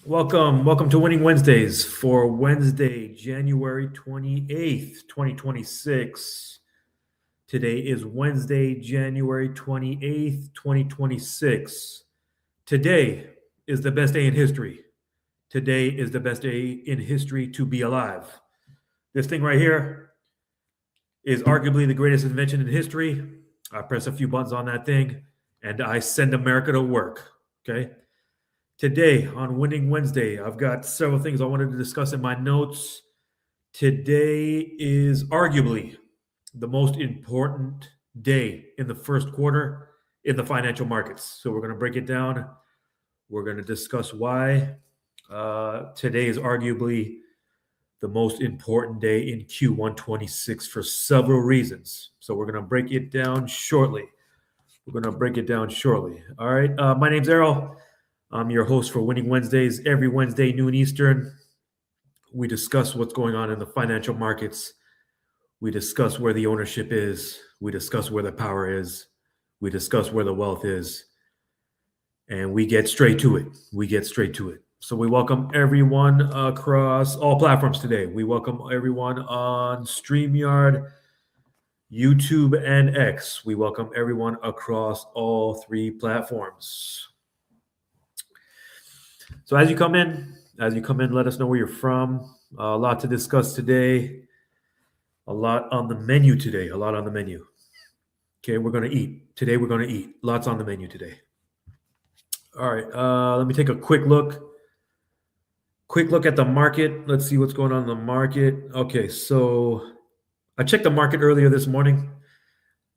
Welcome to Winning Wednesdays for Wednesday, January 28th, 2026. Today is Wednesday, January 28th, 2026. Today is the best day in history. Today is the best day in history to be alive. This thing right here is arguably the greatest invention in history. I press a few buttons on that thing and I send America to work. Okay. Today on Winning Wednesday, I've got several things I wanted to discuss in my notes. Today is arguably the most important day in the first quarter in the financial markets. So we're going to break it down. We're going to discuss why today is arguably the most important day in Q1 26 for several reasons. So we're going to break it down shortly. All right. My name's Errol. I'm your host for Winning Wednesdays. Every Wednesday, noon Eastern, we discuss what's going on in the financial markets. We discuss where the ownership is. We discuss where the power is. We discuss where the wealth is. And we get straight to it. So we welcome everyone across all platforms today. We welcome everyone on StreamYard, YouTube, and X. We welcome everyone across all three platforms. So as you come in, let us know where you're from. A lot to discuss today. A lot on the menu today. Okay, we're going to eat. Today we're going to eat. Lots on the menu today. All right, let me take a quick look at the market. Let's see what's going on in the market. Okay, so I checked the market earlier this morning,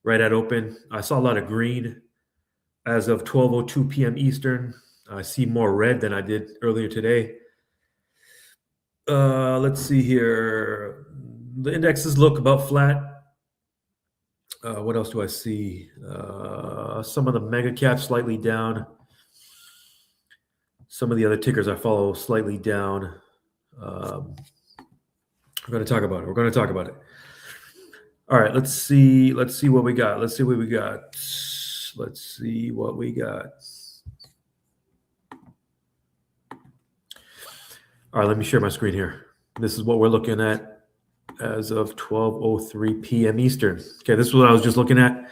right at open. I saw a lot of green as of 12:02 p.m. Eastern. I see more red than I did earlier today. Let's see here. The indexes look about flat. What else do I see? Some of the mega caps slightly down. Some of the other tickers I follow slightly down. We're going to talk about it. All right, let's see what we got. All right, let me share my screen here. This is what we're looking at as of 12:03 p.m. Eastern. Okay, this is what I was just looking at.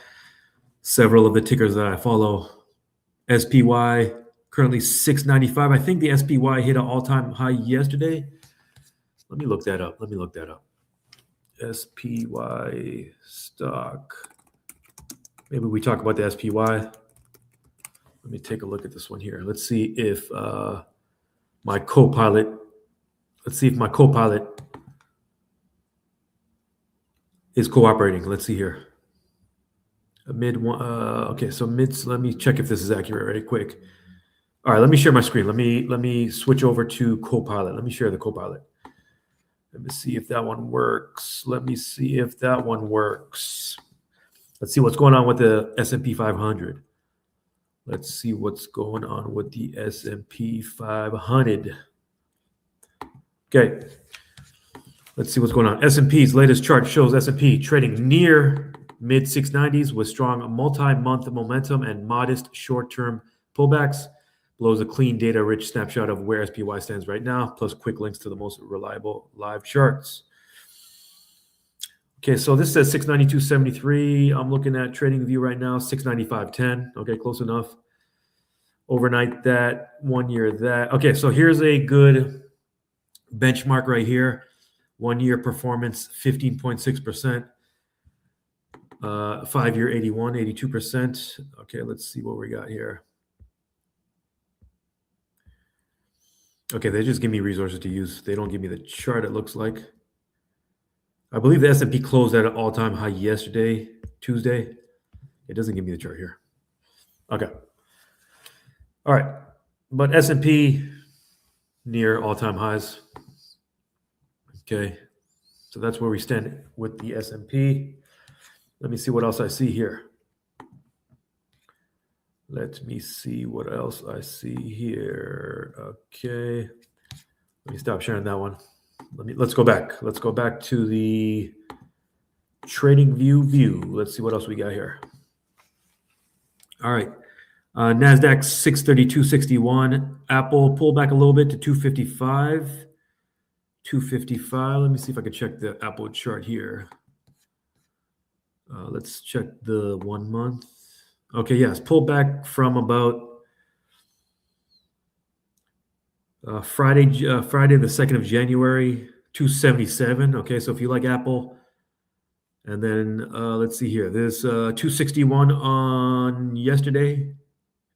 Several of the tickers that I follow. SPY, currently 695. I think the SPY hit an all-time high yesterday. Let me look that up. SPY stock. Maybe we talk about the SPY. Let me take a look at this one here. Let's see if my co-pilot is cooperating. Let's see here. Let me check if this is accurate right quick. All right, let me share my screen. Let me switch over to Copilot. Let me share the Copilot. Let me see if that one works. Let's see what's going on with the S&P 500. Let's see what's going on with the S&P 500. Okay. Let's see what's going on. S&P's latest chart shows S&P trading near mid 690s with strong multi-month momentum and modest short-term pullbacks. Below a clean data-rich snapshot of where SPY stands right now, plus quick links to the most reliable live charts. Okay, so this says 692.73. I'm looking at TradingView right now, 695.10. Okay, close enough. Overnight that, 1 year that. Okay, so here's a good benchmark right here. 1 year performance, 15.6%. 5 year, 82%. Okay, let's see what we got here. Okay, they just give me resources to use. They don't give me the chart, it looks like. I believe the S&P closed at an all-time high yesterday, Tuesday. It doesn't give me the chart here. Okay. All right. But S&P near all-time highs. Okay. So that's where we stand with the S&P. Let me see what else I see here. Let me see what else I see here. Okay. Let me stop sharing that one. Let's go back. Let's go back to the TradingView view. Let's see what else we got here. All right. NASDAQ 632.61. Apple pulled back a little bit to 255. 255. Let me see if I can check the Apple chart here. Let's check the 1 month. Okay, yes, pulled back from about Friday the 2nd of January, 277. Okay, so if you like Apple, and then let's see here. There's 261 on yesterday.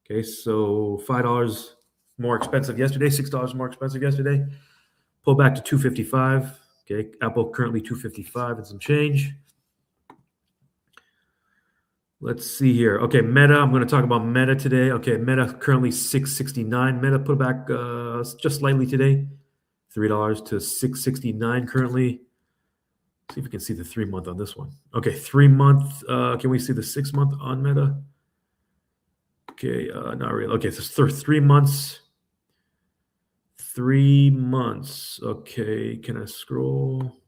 Okay, so $5 more expensive yesterday, $6 more expensive yesterday. Pull back to 255. Okay, Apple currently 255 and some change. Let's see here. Okay, Meta. I'm going to talk about Meta today. Okay, Meta currently 669. Meta put back just slightly today, $3 to 669 currently. See if we can see the 3 month on this one. Okay, 3 month. Can we see the 6 month on Meta? Okay, not really. Okay, so 3 months. 3 months. Okay, can I scroll?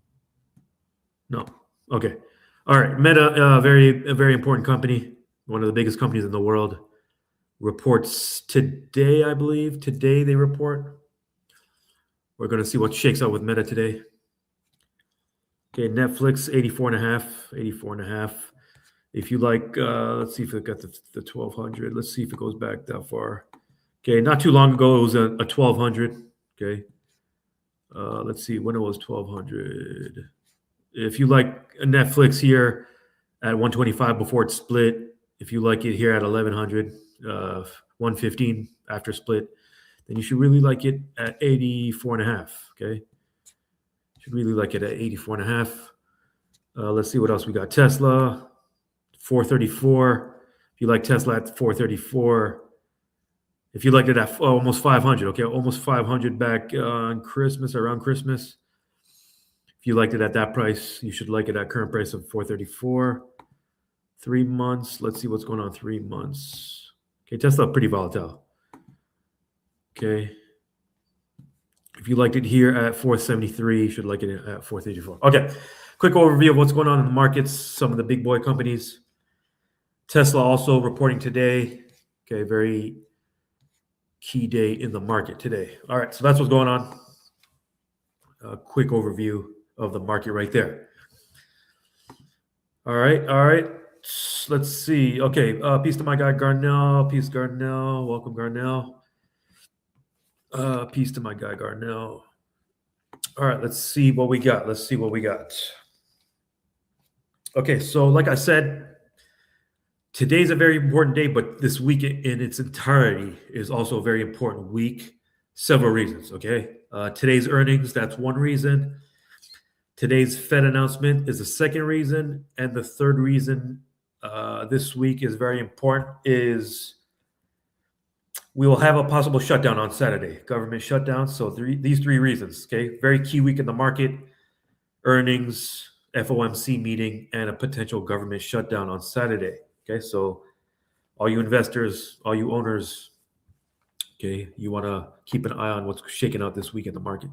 No. Okay. All right. Meta, a very important company, one of the biggest companies in the world. Reports today, I believe. Today they report. We're going to see what shakes out with Meta today. Okay, Netflix 84.5, 84.5. If you like, let's see if it got the 1200. Let's see if it goes back that far. Okay, not too long ago it was a 1200. Okay, let's see when it was 1200. If you like Netflix here at 125 before it split, if you like it here at 1100, 115 after split, then you should really like it at 84.5. Okay, should really like it at 84.5. Let's see what else we got. Tesla 434. If you like Tesla at 434. If you liked it at almost 500, okay, almost 500 back on Christmas, around Christmas. If you liked it at that price, you should like it at current price of 434. 3 months. Let's see what's going on 3 months. Okay, Tesla pretty volatile. Okay. If you liked it here at 473, you should like it at 434. Okay, quick overview of what's going on in the markets, some of the big boy companies. Tesla also reporting today. Okay, very key day in the market today. All right, so that's what's going on. A quick overview of the market right there. All right. Let's see. Okay, peace to my guy Garnell. Peace, Garnell. Welcome, Garnell. Peace to my guy Garnell. All right, let's see what we got. Okay, so like I said, today's a very important day, but this week in its entirety is also a very important week. Several reasons, okay? Today's earnings, that's one reason. Today's Fed announcement is the second reason. And the third reason this week is very important is we will have a possible shutdown on Saturday, government shutdown. So these three reasons, okay? Very key week in the market, earnings, FOMC meeting, and a potential government shutdown on Saturday. Okay, so all you investors, all you owners, okay, you want to keep an eye on what's shaking out this week in the market.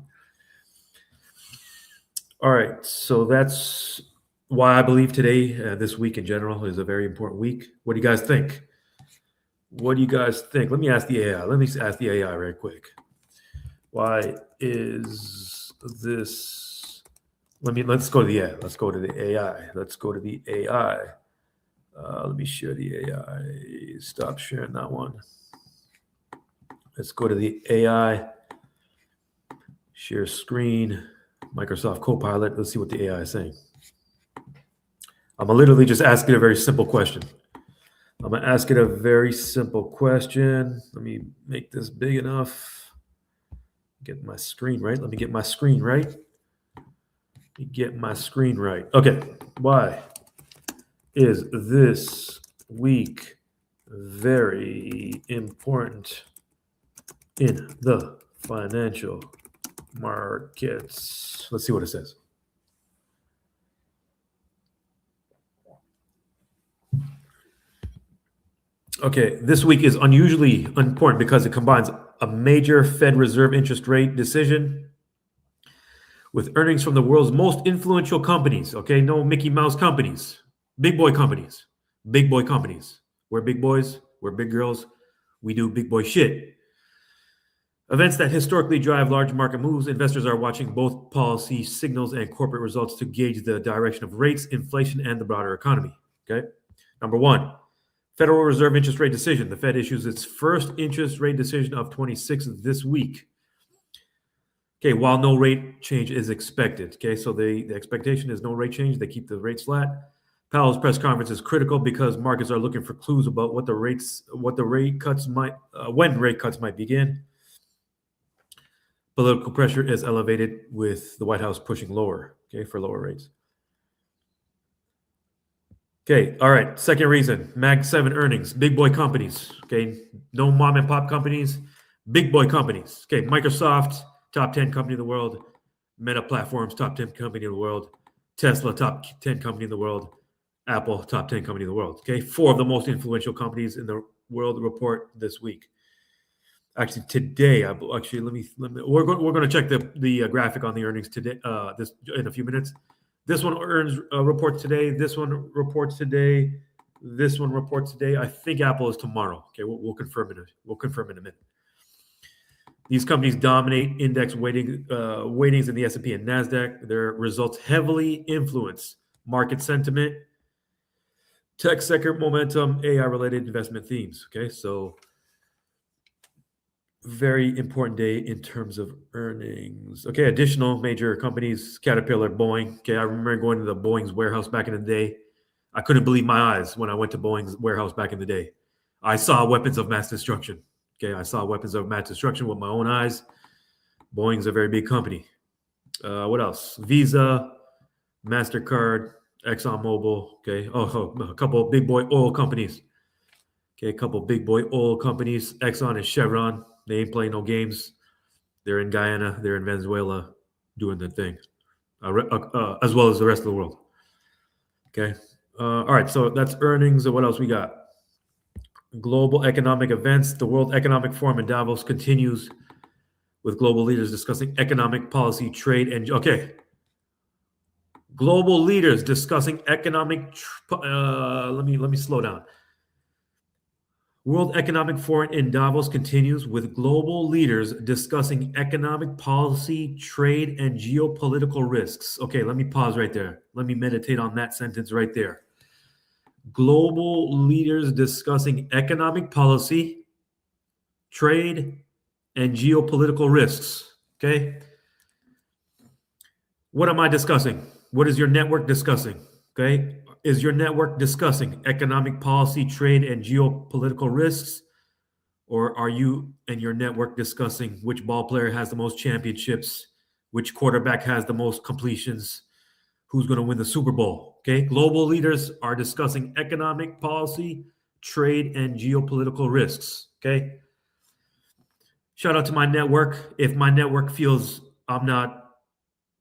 All right, so that's why I believe today, this week in general, is a very important week. What do you guys think? Let me ask the AI right quick. Why is this? Let's go to the AI. Let's go to the AI. Let me share the AI. Stop sharing that one. Let's go to the AI. Share screen. Microsoft Copilot. Let's see what the AI is saying. I'm going to literally just ask it a very simple question. Let me make this big enough. Get my screen right. Let me get my screen right. Okay. Why is this week very important in the financial markets? Let's see what it says. Okay, this week is unusually important because it combines a major Fed Reserve interest rate decision with earnings from the world's most influential companies. Okay, no Mickey Mouse companies, big boy companies. We're big boys, we're big girls. We do big boy shit. Events that historically drive large market moves. Investors are watching both policy signals and corporate results to gauge the direction of rates, inflation, and the broader economy. Okay. Number one, Federal Reserve interest rate decision. The Fed issues its first interest rate decision of 26 this week. Okay, while no rate change is expected. Okay, so the expectation is no rate change. They keep the rates flat. Powell's press conference is critical because markets are looking for clues about when rate cuts might begin. Political pressure is elevated with the White House pushing lower, okay, for lower rates. Okay, all right. Second reason, Mag 7 earnings, big boy companies, okay? No mom and pop companies, big boy companies. Okay, Microsoft, top 10 company in the world. Meta Platforms, top 10 company in the world. Tesla, top 10 company in the world. Apple, top 10 company in the world. Okay, 4 of the most influential companies in the world report this week. Actually, today, we're going to check the graphic on the earnings today. This in a few minutes. This one reports today. This one reports today. This one reports today. I think Apple is tomorrow. Okay, we'll confirm it. We'll confirm in a minute. These companies dominate index weightings in the S&P and Nasdaq. Their results heavily influence market sentiment, tech sector momentum, AI-related investment themes. Okay, so very important day in terms of earnings. Okay, additional major companies, Caterpillar, Boeing. Okay, I remember going to the Boeing's warehouse back in the day. I couldn't believe my eyes when I went to Boeing's warehouse back in the day. I saw weapons of mass destruction. Okay, I saw weapons of mass destruction with my own eyes. Boeing's a very big company. What else? Visa, MasterCard, ExxonMobil. Okay, a couple of big boy oil companies. Okay, a couple of big boy oil companies, Exxon and Chevron. They ain't playing no games. They're in Guyana. They're in Venezuela doing their thing, as well as the rest of the world. Okay. All right. So that's earnings. What else we got? Global economic events. The World Economic Forum in Davos continues with global leaders discussing economic policy, trade, and global leaders discussing economic. Let me slow down. World Economic Forum in Davos continues with global leaders discussing economic policy, trade, and geopolitical risks. Okay, let me pause right there. Let me meditate on that sentence right there. Global leaders discussing economic policy, trade, and geopolitical risks. Okay? What am I discussing? What is your network discussing? Okay? Is your network discussing economic policy, trade, and geopolitical risks? Or are you and your network discussing which ball player has the most championships, which quarterback has the most completions, who's going to win the Super Bowl? Okay, global leaders are discussing economic policy, trade, and geopolitical risks. Okay, shout out to my network. If my network feels I'm not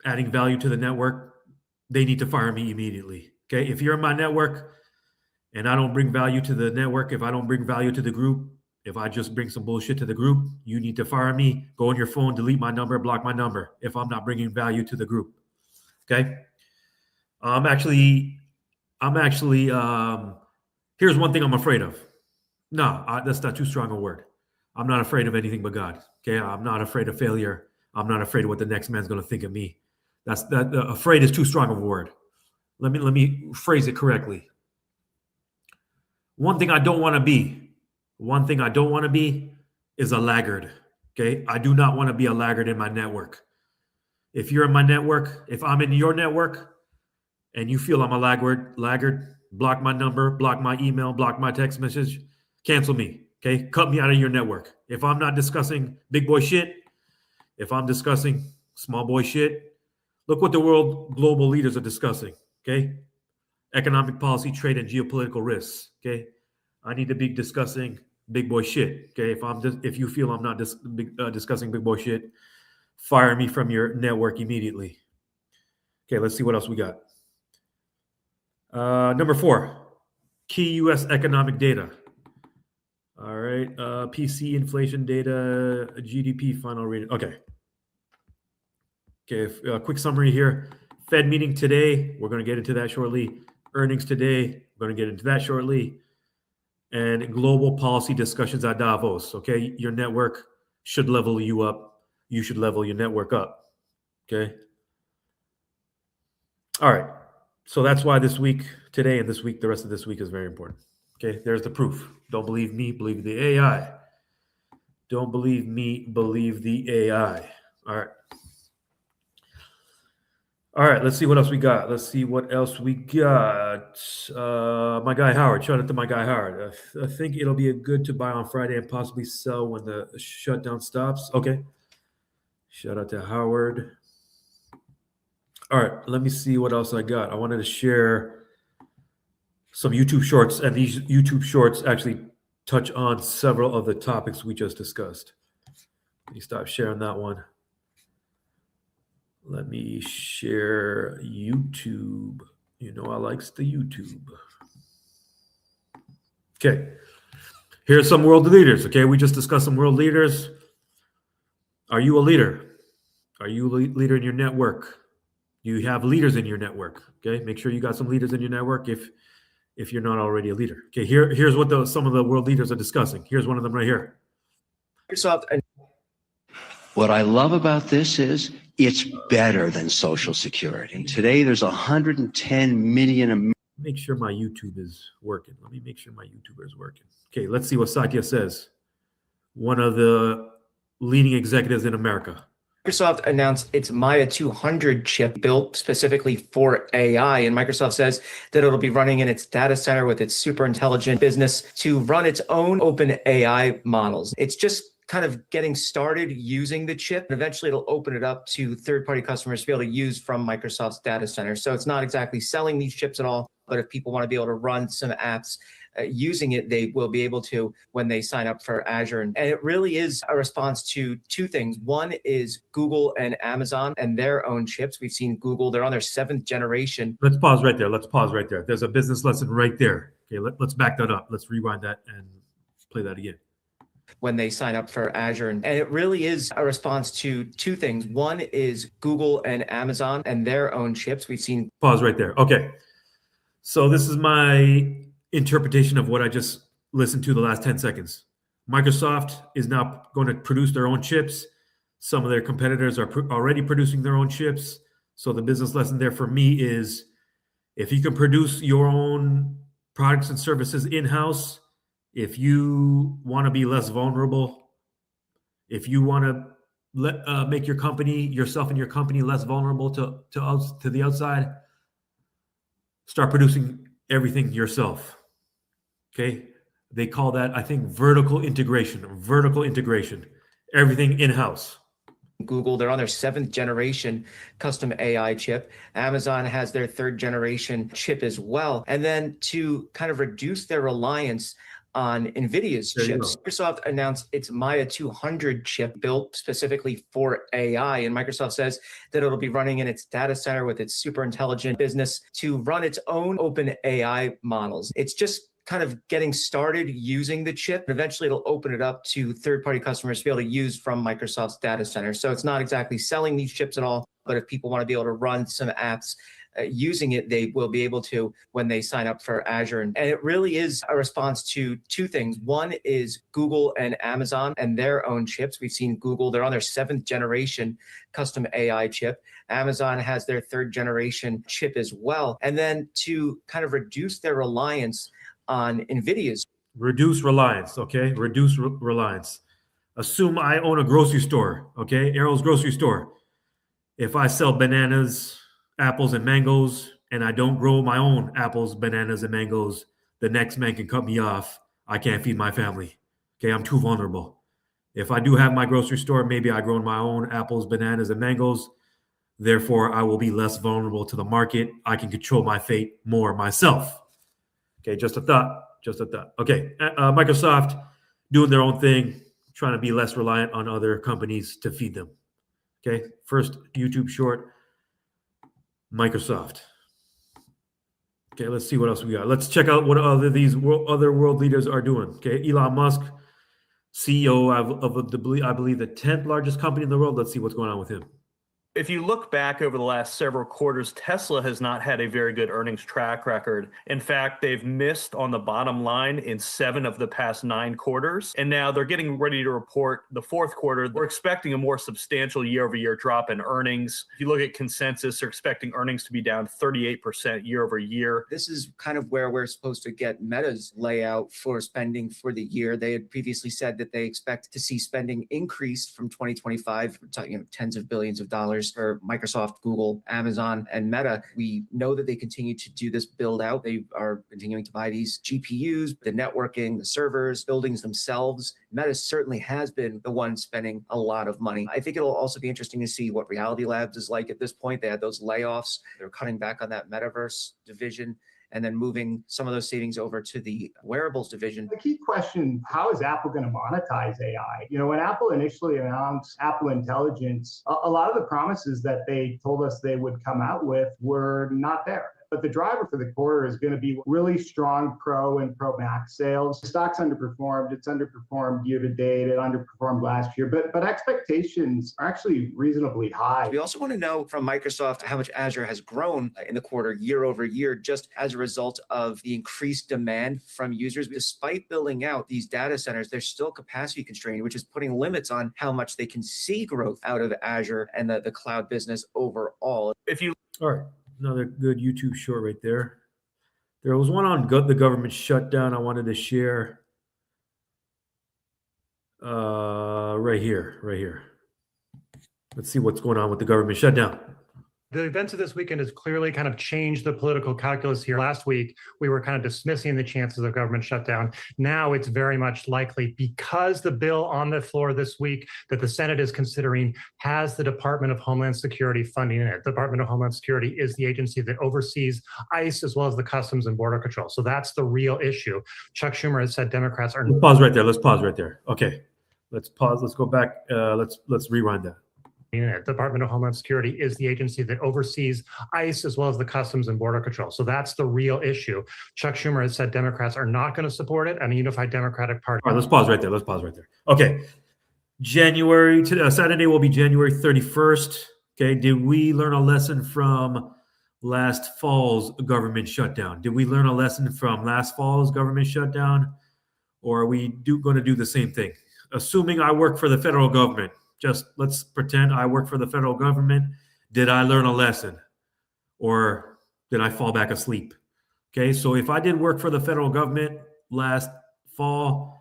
adding value to the network, they need to fire me immediately. Okay, if you're in my network and I don't bring value to the network, if I don't bring value to the group, if I just bring some bullshit to the group, you need to fire me. Go on your phone, delete my number, block my number if I'm not bringing value to the group. Okay. Here's one thing I'm afraid of. No, that's not too strong a word. I'm not afraid of anything but God. Okay. I'm not afraid of failure. I'm not afraid of what the next man's going to think of me. Afraid is too strong of a word. Let me phrase it correctly. One thing I don't want to be is a laggard. Okay. I do not want to be a laggard in my network. If you're in my network, if I'm in your network and you feel I'm a laggard, block my number, block my email, block my text message, cancel me. Okay. Cut me out of your network. If I'm not discussing big boy shit, if I'm discussing small boy shit, look what the world global leaders are discussing. Okay. Economic policy, trade, and geopolitical risks. Okay. I need to be discussing big boy shit. Okay. If you feel I'm not discussing big boy shit, fire me from your network immediately. Okay. Let's see what else we got. Number 4, key U.S. economic data. All right. PC inflation data, GDP final reading. Okay. Quick summary here. Fed meeting today. We're going to get into that shortly. Earnings today. We're going to get into that shortly. and global policy discussions at Davos. Okay, your network should level you up. You should level your network up. Okay. All right. So that's why this week, today and this week, the rest of this week is very important. Okay. There's the proof. Don't believe me, believe the AI. Don't believe me, believe the AI. All right. All right, let's see what else we got. My guy Howard. Shout out to my guy Howard. I think it'll be a good to buy on Friday and possibly sell when the shutdown stops. Okay. Shout out to Howard. All right, let me see what else I got. I wanted to share some YouTube shorts, and these YouTube shorts actually touch on several of the topics we just discussed. Let me stop sharing that one. Let me share YouTube. You know I likes the YouTube. Okay. Here's some world leaders. Okay, we just discussed some world leaders. Are you a leader? Are you a leader in your network? Do you have leaders in your network? Okay, make sure you got some leaders in your network if you're not already a leader. Okay, here's what some of the world leaders are discussing. Here's one of them right here. Microsoft. What I love about this is it's better than Social Security. Today, there's 110 million. Make sure my YouTube is working. Let me make sure my YouTuber is working. Okay, let's see what Satya says. One of the leading executives in America. Microsoft announced its Maya 200 chip built specifically for AI, and Microsoft says that it'll be running in its data center with its super intelligent business to run its own open AI models. It's just kind of getting started using the chip, and eventually it'll open it up to third-party customers to be able to use from Microsoft's data center. So it's not exactly selling these chips at all, but if people want to be able to run some apps using it, they will be able to when they sign up for Azure. And it really is a response to two things. One is Google and Amazon and their own chips. We've seen Google, they're on their 7th generation. Let's pause right there. There's a business lesson right there. Okay, let's back that up. Let's rewind that and play that again. When they sign up for Azure. And it really is a response to two things. One is Google and Amazon and their own chips. We've seen. Pause right there. Okay. So this is my interpretation of what I just listened to the last 10 seconds. Microsoft is now going to produce their own chips. Some of their competitors are already producing their own chips. So the business lesson there for me is if you can produce your own products and services in-house, if you want to be less vulnerable, if you want to make your company, yourself and your company less vulnerable to the outside, start producing everything yourself. Okay. They call that, I think, vertical integration, everything in-house. Google, they're on their 7th generation custom AI chip. Amazon has their 3rd generation chip as well. And then to kind of reduce their reliance on NVIDIA's chips, Microsoft announced its Maya 200 chip built specifically for AI. And Microsoft says that it'll be running in its data center with its super intelligent business to run its own open AI models. It's just kind of getting started using the chip. Eventually it'll open it up to third-party customers to be able to use from Microsoft's data center. So it's not exactly selling these chips at all, but if people want to be able to run some apps using it, they will be able to when they sign up for Azure. And it really is a response to two things. One is Google and Amazon and their own chips. We've seen Google, they're on their 7th generation custom AI chip. Amazon has their 3rd generation chip as well. And then to kind of reduce their reliance on NVIDIA's. Reduce reliance, okay? Reduce reliance. Assume I own a grocery store, okay? Errol's grocery store. If I sell bananas, apples, and mangoes, and I don't grow my own apples, bananas, and mangoes, the next man can cut me off. I can't feed my family. Okay, I'm too vulnerable. If I do have my grocery store, maybe I grow my own apples, bananas, and mangoes. Therefore, I will be less vulnerable to the market. I can control my fate more myself. Okay, just a thought. Okay, Microsoft doing their own thing, trying to be less reliant on other companies to feed them. Okay, first YouTube short, Microsoft. Okay, let's see what else we got. Let's check out what other world leaders are doing. Okay, Elon Musk, CEO of I believe the 10th largest company in the world. Let's see what's going on with him. If you look back over the last several quarters, Tesla has not had a very good earnings track record. In fact, they've missed on the bottom line in 7 of the past 9 quarters. And now they're getting ready to report the fourth quarter. We're expecting a more substantial year-over-year drop in earnings. If you look at consensus, they're expecting earnings to be down 38% year over year. This is kind of where we're supposed to get Meta's layout for spending for the year. They had previously said that they expect to see spending increase from 2025. We're talking tens of billions of dollars for Microsoft, Google, Amazon, and Meta. We know that they continue to do this build out. They are continuing to buy these GPUs, the networking, the servers, buildings themselves. Meta certainly has been the one spending a lot of money. I think it'll also be interesting to see what Reality Labs is like at this point. They had those layoffs. They're cutting back on that metaverse division and then moving some of those savings over to the wearables division. The key question, how is Apple going to monetize AI? When Apple initially announced Apple Intelligence, a lot of the promises that they told us they would come out with were not there. But the driver for the quarter is going to be really strong Pro and Pro Max sales. The stock's underperformed. It's underperformed year to date. It underperformed last year. But expectations are actually reasonably high. We also want to know from Microsoft how much Azure has grown in the quarter year over year, just as a result of the increased demand from users. Despite building out these data centers, they're still capacity constrained, which is putting limits on how much they can see growth out of Azure and the cloud business overall. All right. Another good YouTube short right there. There was one on the government shutdown I wanted to share. Right here. Let's see what's going on with the government shutdown. The events of this weekend has clearly kind of changed the political calculus here. Last week, we were kind of dismissing the chances of government shutdown. Now it's very much likely, because the bill on the floor this week that the Senate is considering has the Department of Homeland Security funding in it. The Department of Homeland Security is the agency that oversees ICE as well as the Customs and Border Control. So that's the real issue. Chuck Schumer has said Democrats are— Let's pause right there. Okay. Let's pause. Let's go back. Let's rewind that. The Department of Homeland Security is the agency that oversees ICE as well as the Customs and Border Control. So that's the real issue. Chuck Schumer has said Democrats are not going to support it, and a unified Democratic Party— All right, let's pause right there. Okay. Saturday will be January 31st. Okay. Did we learn a lesson from last fall's government shutdown? Did we learn a lesson from last fall's government shutdown? Or are we going to do the same thing? Assuming I work for the federal government. Just let's pretend I work for the federal government. Did I learn a lesson, or did I fall back asleep? Okay, so if I did work for the federal government last fall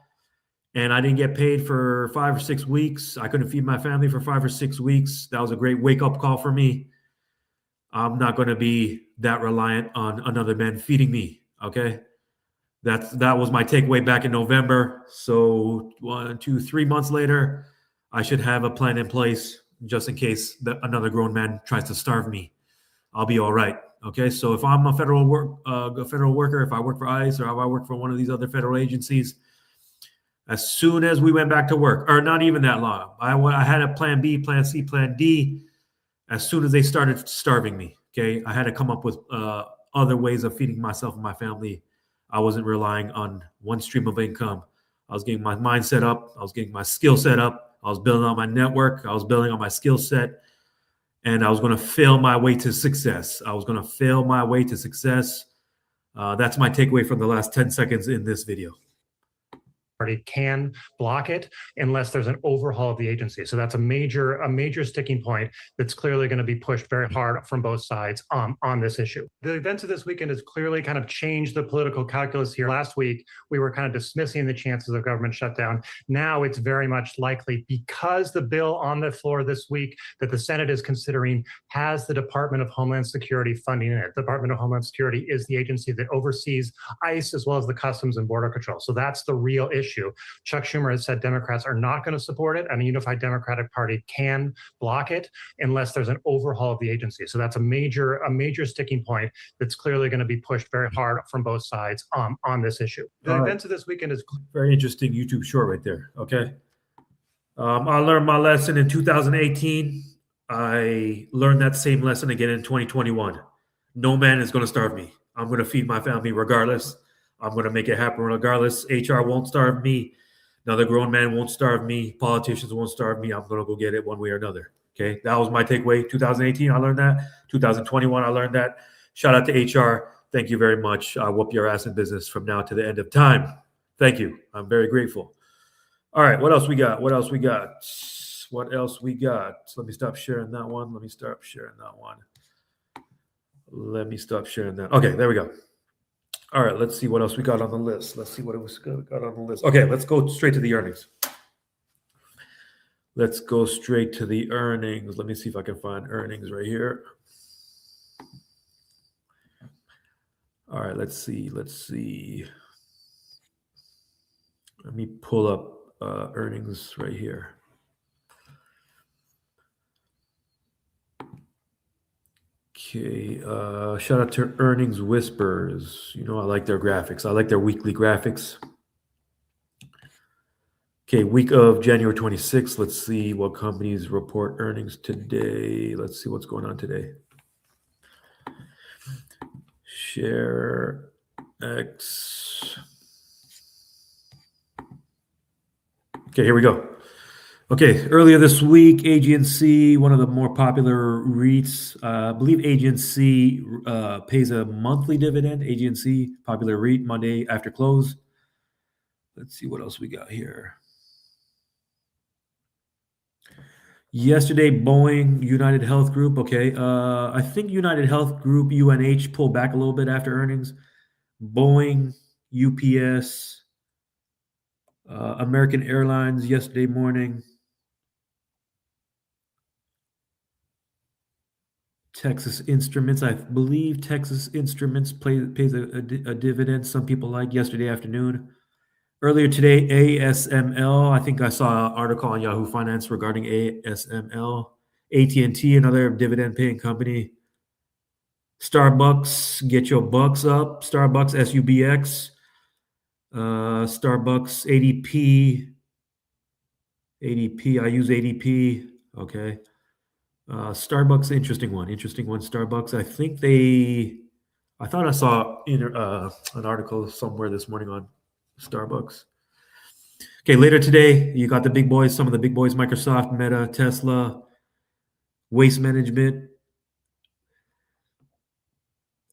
and I didn't get paid for 5 or 6 weeks, I couldn't feed my family for 5 or 6 weeks, that was a great wake-up call for me. I'm not going to be that reliant on another man feeding me, okay? That was my takeaway back in November. So 1, 2, 3 months later, I should have a plan in place just in case another grown man tries to starve me. I'll be all right. Okay, so if I'm a federal worker, if I work for ICE or if I work for one of these other federal agencies, as soon as we went back to work, or not even that long, I had a plan B, plan C, plan D. As soon as they started starving me, okay, I had to come up with other ways of feeding myself and my family. I wasn't relying on one stream of income. I was getting my mind set up. I was getting my skill set up. I was building on my network. I was building on my skill set. And I was going to fail my way to success. That's my takeaway from the last 10 seconds in this video. Party can block it unless there's an overhaul of the agency. So that's a major sticking point that's clearly going to be pushed very hard from both sides on this issue. The events of this weekend has clearly kind of changed the political calculus here. Last week, we were kind of dismissing the chances of government shutdown. Now it's very much likely, because the bill on the floor this week that the Senate is considering has the Department of Homeland Security funding in it. The Department of Homeland Security is the agency that oversees ICE as well as the Customs and Border Control. So that's the real issue. Chuck Schumer has said Democrats are not going to support it, and a unified Democratic Party can block it unless there's an overhaul of the agency. So that's a major sticking point that's clearly going to be pushed very hard from both sides on this issue. The events of this weekend is very interesting YouTube short right there. Okay. I learned my lesson in 2018. I learned that same lesson again in 2021. No man is going to starve me. I'm going to feed my family regardless. I'm going to make it happen regardless. HR won't starve me. Another grown man won't starve me. Politicians won't starve me. I'm going to go get it one way or another. Okay, that was my takeaway. 2018, I learned that. 2021, I learned that. Shout out to HR. Thank you very much. I'll whoop your ass in business from now to the end of time. Thank you. I'm very grateful. All right, what else we got? What else we got? What else we got? Let me stop sharing that one. Let me stop sharing that one. Let me stop sharing that. Okay, there we go. All right, let's see what else we got on the list. Let's see what it was got on the list. Okay, let's go straight to the earnings. Let's go straight to the earnings. Let me see if I can find earnings right here. All right, let's see. Let's see. Let me pull up earnings right here. Okay, shout out to Earnings Whispers. You know, I like their graphics. I like their weekly graphics. Okay, week of January 26th. Let's see what companies report earnings today. Let's see what's going on today. Share X. Okay, here we go. Okay, earlier this week, AGNC, one of the more popular REITs, I believe AGNC pays a monthly dividend. AGNC, popular REIT, Monday after close. Let's see what else we got here. Yesterday, Boeing, United Health Group. Okay, I think United Health Group, UNH, pulled back a little bit after earnings. Boeing, UPS, American Airlines yesterday morning. Texas Instruments, I believe Texas Instruments pays a dividend some people like yesterday afternoon. Earlier today, ASML, I think I saw an article on Yahoo Finance regarding ASML. AT&T, another dividend-paying company. Starbucks, get your bucks up. Starbucks, SUBX. Starbucks, ADP. ADP, I use ADP. Okay. Starbucks, interesting one. Starbucks. I thought I saw an article somewhere this morning on Starbucks. Okay, later today, you got the big boys, some of the big boys, Microsoft, Meta, Tesla, Waste Management.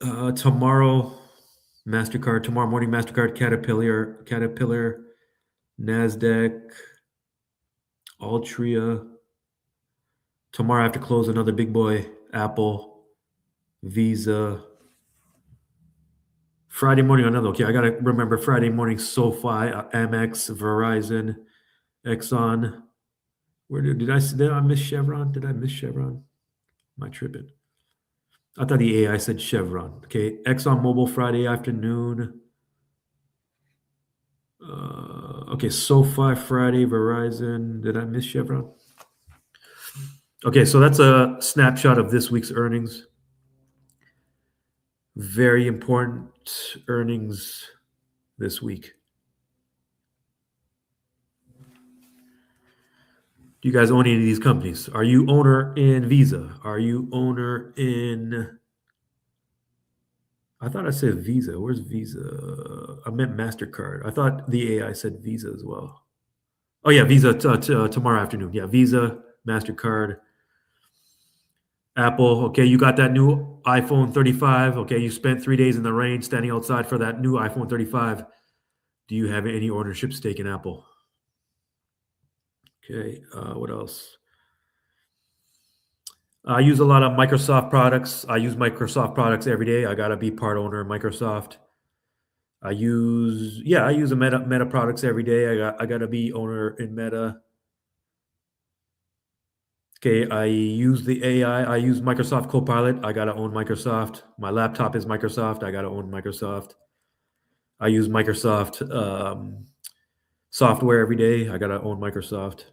Tomorrow morning, MasterCard, Caterpillar, NASDAQ, Altria. Tomorrow after close, another big boy, Apple, Visa. Friday morning, another. Okay, I got to remember Friday morning, SoFi, Amex, Verizon, Exxon. Did I miss Chevron? Did I miss Chevron? Am I tripping? I thought the AI said Chevron. Okay, ExxonMobil Friday afternoon. Okay, SoFi Friday, Verizon. Did I miss Chevron? Okay, so that's a snapshot of this week's earnings. Very important earnings this week. Do you guys own any of these companies? Are you owner in Visa? Are you owner in... I thought I said Visa. Where's Visa? I meant MasterCard. I thought the AI said Visa as well. Oh, yeah, Visa tomorrow afternoon. Yeah, Visa, MasterCard, Apple. Okay, you got that new iPhone 35. Okay, you spent 3 days in the rain standing outside for that new iPhone 35. Do you have any ownership stake in Apple? Okay, what else? I use a lot of Microsoft products. I use Microsoft products every day. I got to be part owner of Microsoft. I use a Meta products every day. I got to be owner in Meta. Okay, I use the AI. I use Microsoft Copilot. I got to own Microsoft. My laptop is Microsoft. I got to own Microsoft. I use Microsoft software every day. I got to own Microsoft.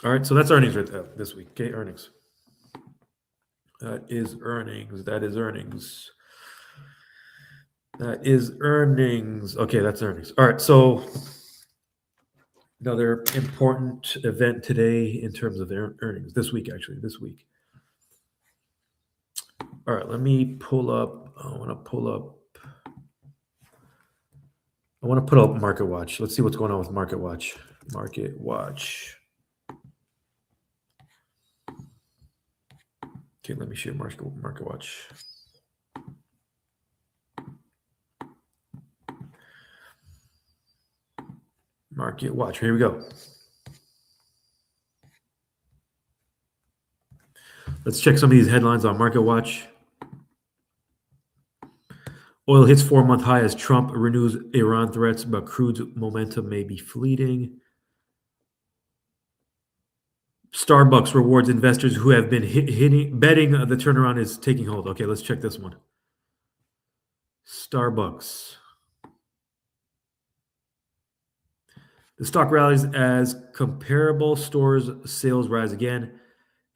All right, so that's earnings right there this week. Okay, earnings. That is earnings. Okay, that's earnings. All right, so another important event today in terms of their earnings this week. All right, let me pull up. I want to pull up MarketWatch. Let's see what's going on with MarketWatch. Market Watch. Okay, let me share Market Watch. Market Watch. Here we go. Let's check some of these headlines on Market Watch. Oil hits 4-month high as Trump renews Iran threats, but crude's momentum may be fleeting. Starbucks rewards investors who have been betting the turnaround is taking hold. Okay, let's check this one. Starbucks. The stock rallies as comparable stores sales rise again,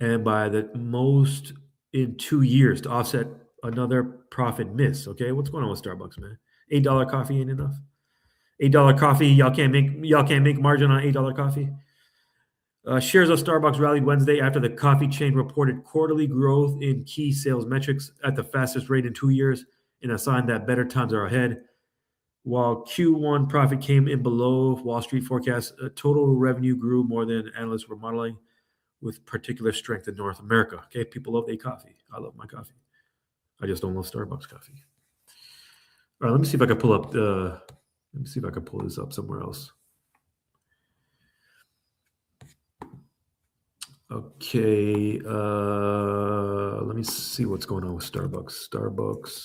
and by the most in 2 years to offset another profit miss. Okay, what's going on with Starbucks, man? $8 coffee ain't enough. $8 coffee, y'all can't make margin on $8 coffee. Shares of Starbucks rallied Wednesday after the coffee chain reported quarterly growth in key sales metrics at the fastest rate in 2 years, in a sign that better times are ahead. While Q1 profit came in below Wall Street forecasts, total revenue grew more than analysts were modeling, with particular strength in North America. Okay, people love their coffee. I love my coffee. I just don't love Starbucks coffee. All right, let me see if I can pull up let me see if I can pull this up somewhere else. Okay, let me see what's going on with Starbucks.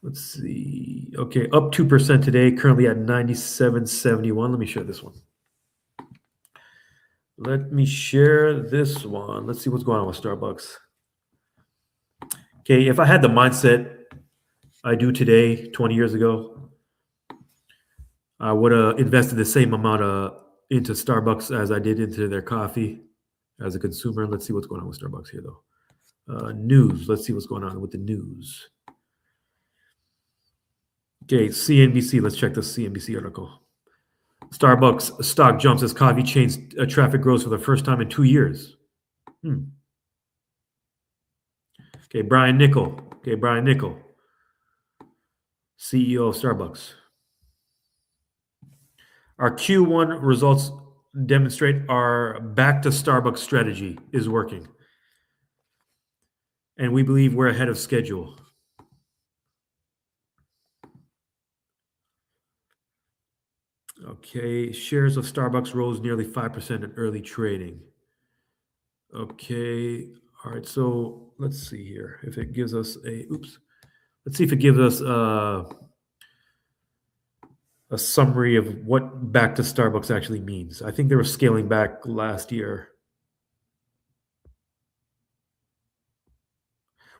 Let's see. Okay, up 2% today, currently at 97.71. Let me share this one. Let's see what's going on with Starbucks. Okay, if I had the mindset I do today, 20 years ago, I would have invested the same amount into Starbucks as I did into their coffee as a consumer. Let's see what's going on with Starbucks here, though. News. Let's see what's going on with the news. Okay, CNBC. Let's check the CNBC article. Starbucks stock jumps as coffee chain's traffic grows for the first time in 2 years. Okay, Brian Niccol, CEO of Starbucks. Our Q1 results demonstrate our back to Starbucks strategy is working. And we believe we're ahead of schedule. Okay, shares of Starbucks rose nearly 5% in early trading. Okay, all right, so let's see here if it gives us let's see if it gives us a summary of what back to Starbucks actually means. I think they were scaling back last year.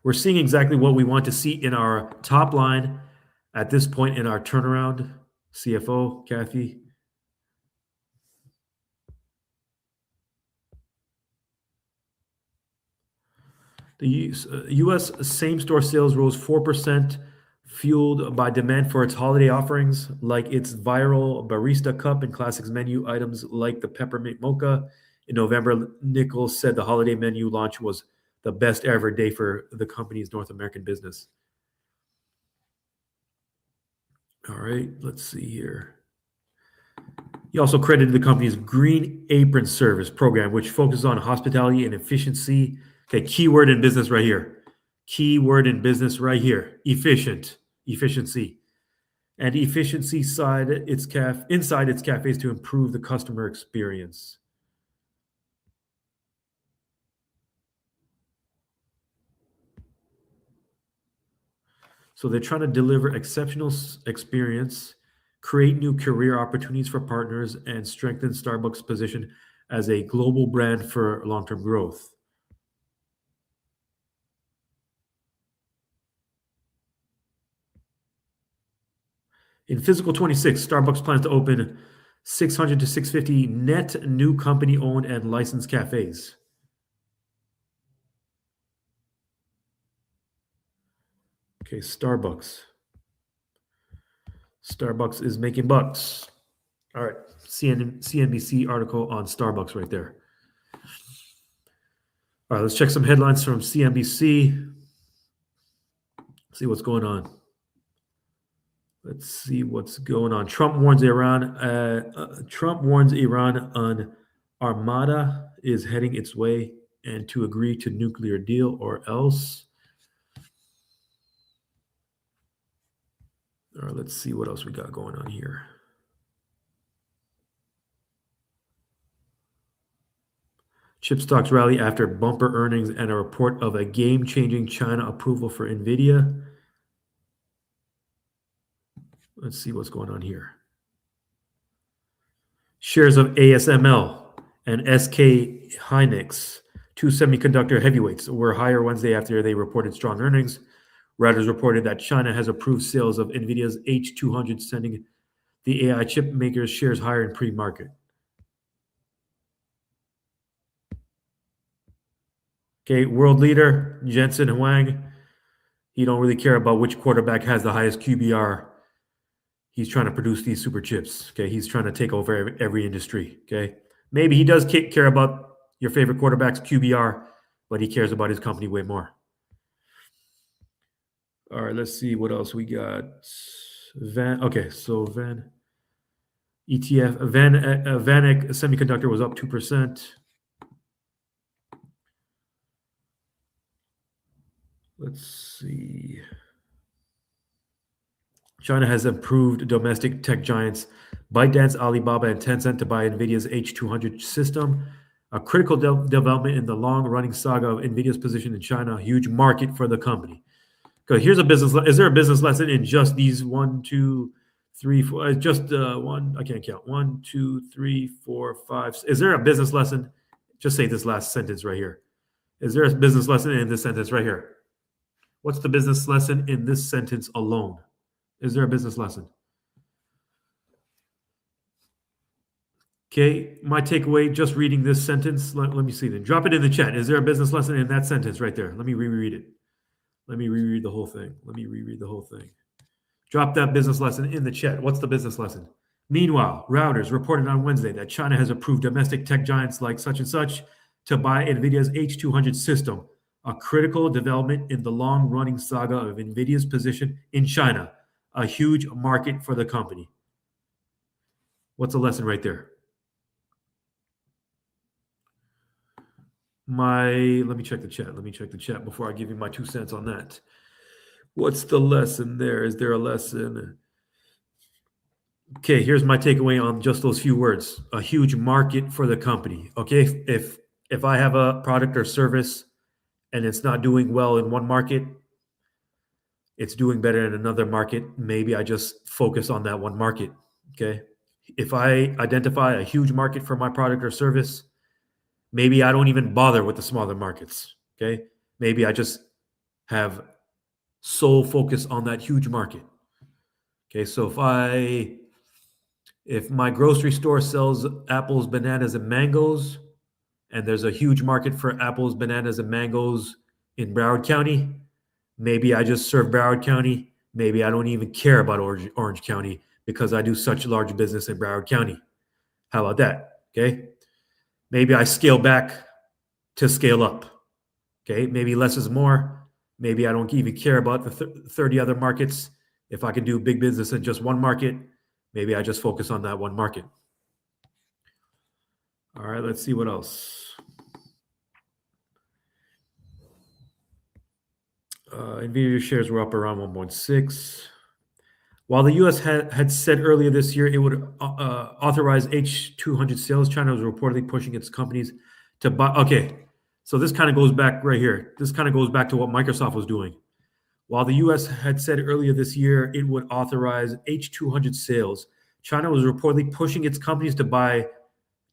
We're seeing exactly what we want to see in our top line at this point in our turnaround. CFO, Kathy. The U.S. same-store sales rose 4%, fueled by demand for its holiday offerings, like its viral Barista Cup and Classics menu items like the Peppermint Mocha. In November, Nichols said the holiday menu launch was the best ever day for the company's North American business. All right, let's see here. He also credited the company's Green Apron Service program, which focuses on hospitality and efficiency. Okay, keyword in business right here. Efficiency. And efficiency inside its cafes to improve the customer experience. So they're trying to deliver exceptional experience, create new career opportunities for partners, and strengthen Starbucks' position as a global brand for long-term growth. In fiscal 26, Starbucks plans to open 600 to 650 net new company-owned and licensed cafes. Okay, Starbucks. Starbucks is making bucks. All right, CNBC article on Starbucks right there. All right, let's check some headlines from CNBC. See what's going on. Let's see what's going on. Trump warns Iran. Trump warns Iran on Armada is heading its way and to agree to nuclear deal or else. All right, let's see what else we got going on here. Chip stocks rally after bumper earnings and a report of a game-changing China approval for NVIDIA. Let's see what's going on here. Shares of ASML and SK Hynix, two semiconductor heavyweights, were higher Wednesday after they reported strong earnings. Reuters reported that China has approved sales of NVIDIA's H200, sending the AI chip maker's shares higher in pre-market. Okay, world leader Jensen Huang. He don't really care about which quarterback has the highest QBR. He's trying to produce these super chips. Okay, he's trying to take over every industry. Okay, maybe he does care about your favorite quarterback's QBR, but he cares about his company way more. All right, let's see what else we got. ETF Vanek Semiconductor was up 2%. Let's see. China has approved domestic tech giants ByteDance, Alibaba, and Tencent to buy NVIDIA's H200 system, a critical development in the long-running saga of NVIDIA's position in China, a huge market for the company. Okay, here's a business. Is there a business lesson in just these 1, 2, 3, 4? Just one. I can't count. 1, 2, 3, 4, 5. Is there a business lesson? Just say this last sentence right here. Is there a business lesson in this sentence right here? What's the business lesson in this sentence alone? Is there a business lesson? Okay, my takeaway just reading this sentence. Let me see then. Drop it in the chat. Is there a business lesson in that sentence right there? Let me reread it. Let me reread the whole thing. Drop that business lesson in the chat. What's the business lesson? Meanwhile, Reuters reported on Wednesday that China has approved domestic tech giants like such and such to buy NVIDIA's H200 system, a critical development in the long-running saga of NVIDIA's position in China, a huge market for the company. What's the lesson right there? Let me check the chat before I give you my 2 cents on that. What's the lesson there? Is there a lesson? Okay, here's my takeaway on just those few words. A huge market for the company. Okay, if I have a product or service and it's not doing well in one market, it's doing better in another market, maybe I just focus on that one market. Okay, if I identify a huge market for my product or service, maybe I don't even bother with the smaller markets. Okay, maybe I just have sole focus on that huge market. Okay, so if my grocery store sells apples, bananas, and mangoes, and there's a huge market for apples, bananas, and mangoes in Broward County, maybe I just serve Broward County. Maybe I don't even care about Orange County because I do such large business in Broward County. How about that? Okay, maybe I scale back to scale up. Okay, maybe less is more. Maybe I don't even care about the 30 other markets. If I can do big business in just one market, maybe I just focus on that one market. All right, let's see what else. NVIDIA shares were up around 1.6. While the U.S. had said earlier this year it would authorize H200 sales, China was reportedly pushing its companies to buy. Okay, so this kind of goes back right here. This kind of goes back to what Microsoft was doing. While the U.S. had said earlier this year it would authorize H200 sales, China was reportedly pushing its companies to buy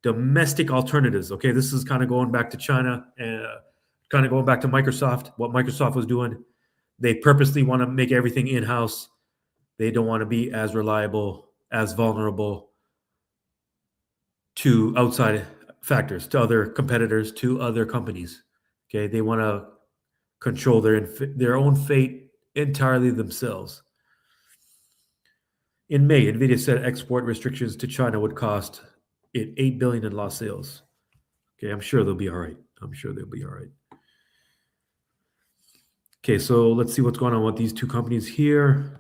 domestic alternatives. Okay, this is kind of going back to China and kind of going back to Microsoft, what Microsoft was doing. They purposely want to make everything in-house. They don't want to be as reliable, as vulnerable to outside factors, to other competitors, to other companies. Okay, they want to control their own fate entirely themselves. In May, NVIDIA said export restrictions to China would cost it $8 billion in lost sales. Okay, I'm sure they'll be all right. Okay, so let's see what's going on with these two companies here.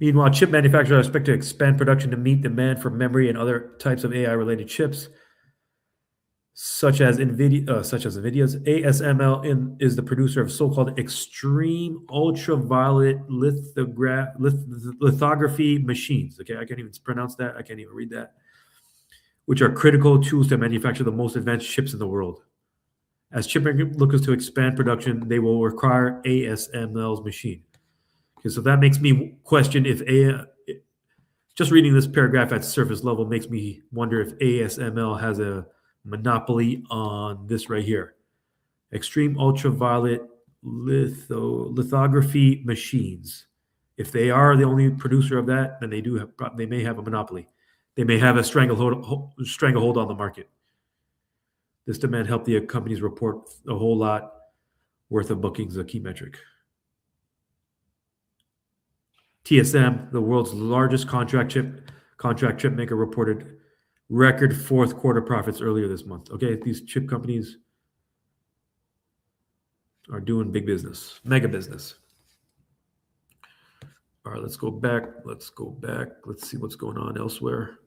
Meanwhile, chip manufacturers are expected to expand production to meet demand for memory and other types of AI-related chips, such as NVIDIA's ASML is the producer of so-called extreme ultraviolet lithography machines. Okay, I can't even pronounce that. I can't even read that. Which are critical tools to manufacture the most advanced chips in the world. As chip makers look to expand production, they will require ASML's machine. Okay, so that makes me question if just reading this paragraph at surface level makes me wonder if ASML has a monopoly on this right here. Extreme ultraviolet lithography machines. If they are the only producer of that, then they may have a monopoly. They may have a stranglehold on the market. This demand helped the companies report a whole lot worth of bookings, a key metric. TSM, the world's largest contract chip maker, reported record fourth quarter profits earlier this month. Okay, these chip companies are doing big business, mega business. All right, let's go back. Let's see what's going on elsewhere.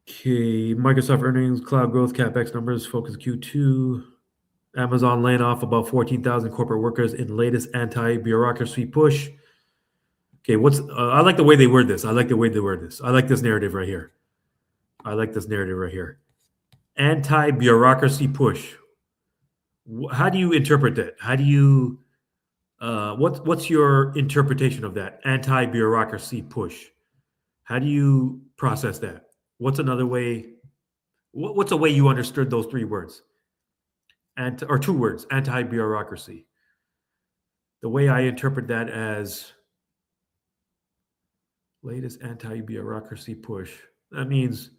Okay, Microsoft earnings, cloud growth, CapEx numbers, focus Q2. Amazon laying off about 14,000 corporate workers in latest anti-bureaucracy push. Okay, I like the way they word this. I like this narrative right here. Anti-bureaucracy push. How do you interpret that? How do you what's your interpretation of that anti-bureaucracy push? How do you process that? What's another way? What's a way you understood those three words? Or two words, anti-bureaucracy. The way I interpret that as latest anti-bureaucracy push. That means,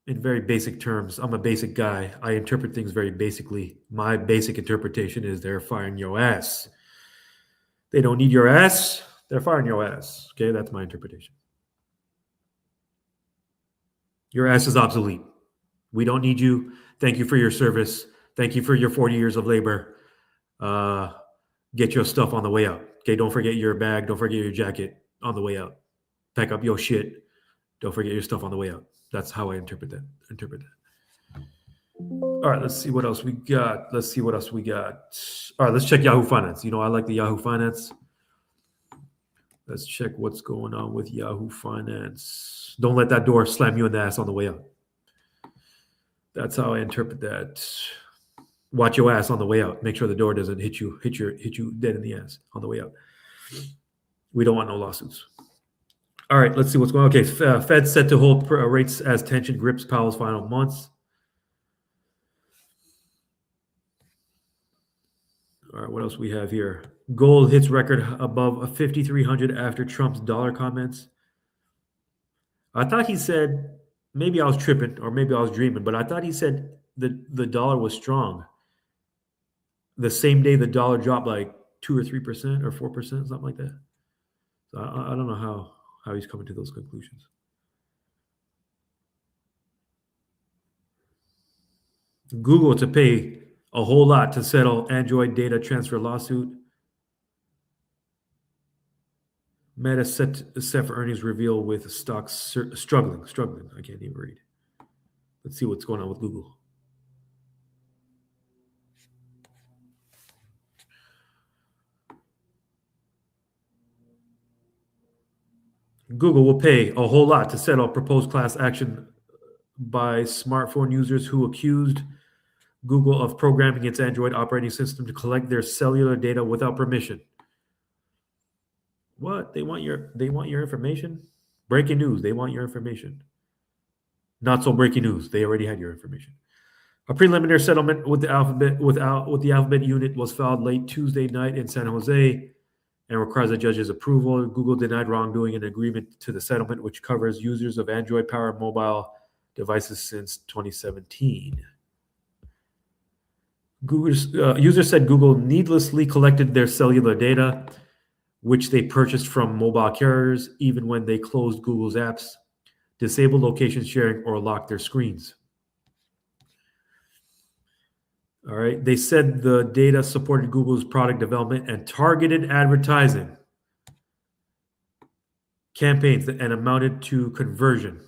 in very basic terms, I'm a basic guy. I interpret things very basically. My basic interpretation is they're firing your ass. They don't need your ass. They're firing your ass. Okay, that's my interpretation. Your ass is obsolete. We don't need you. Thank you for your service. Thank you for your 40 years of labor. Get your stuff on the way out. Okay, don't forget your bag. Don't forget your jacket on the way out. Pack up your shit. Don't forget your stuff on the way out. That's how I interpret that. All right, let's see what else we got. All right, let's check Yahoo Finance. I like the Yahoo Finance. Let's check what's going on with Yahoo Finance. Don't let that door slam you in the ass on the way out. That's how I interpret that. Watch your ass on the way out. Make sure the door doesn't hit you dead in the ass on the way out. We don't want no lawsuits. All right, let's see what's going on. Okay, Fed set to hold rates as tension grips Powell's final months. All right, what else we have here? Gold hits record above 5,300 after Trump's dollar comments. I thought he said, maybe I was tripping or maybe I was dreaming, but I thought he said the dollar was strong. The same day the dollar dropped like 2 or 3% or 4%, something like that. So I don't know how he's coming to those conclusions. Google to pay a whole lot to settle Android data transfer lawsuit. Meta set for earnings reveal with stocks struggling. I can't even read. Let's see what's going on with Google. Google will pay a whole lot to settle proposed class action by smartphone users who accused Google of programming its Android operating system to collect their cellular data without permission. What? They want your information? Breaking news. They want your information. Not so breaking news. They already had your information. A preliminary settlement with the Alphabet unit was filed late Tuesday night in San Jose and requires a judge's approval. Google denied wrongdoing in agreement to the settlement, which covers users of Android-powered mobile devices since 2017. Users said Google needlessly collected their cellular data, which they purchased from mobile carriers, even when they closed Google's apps, disabled location sharing, or locked their screens. All right. They said the data supported Google's product development and targeted advertising campaigns and amounted to conversion.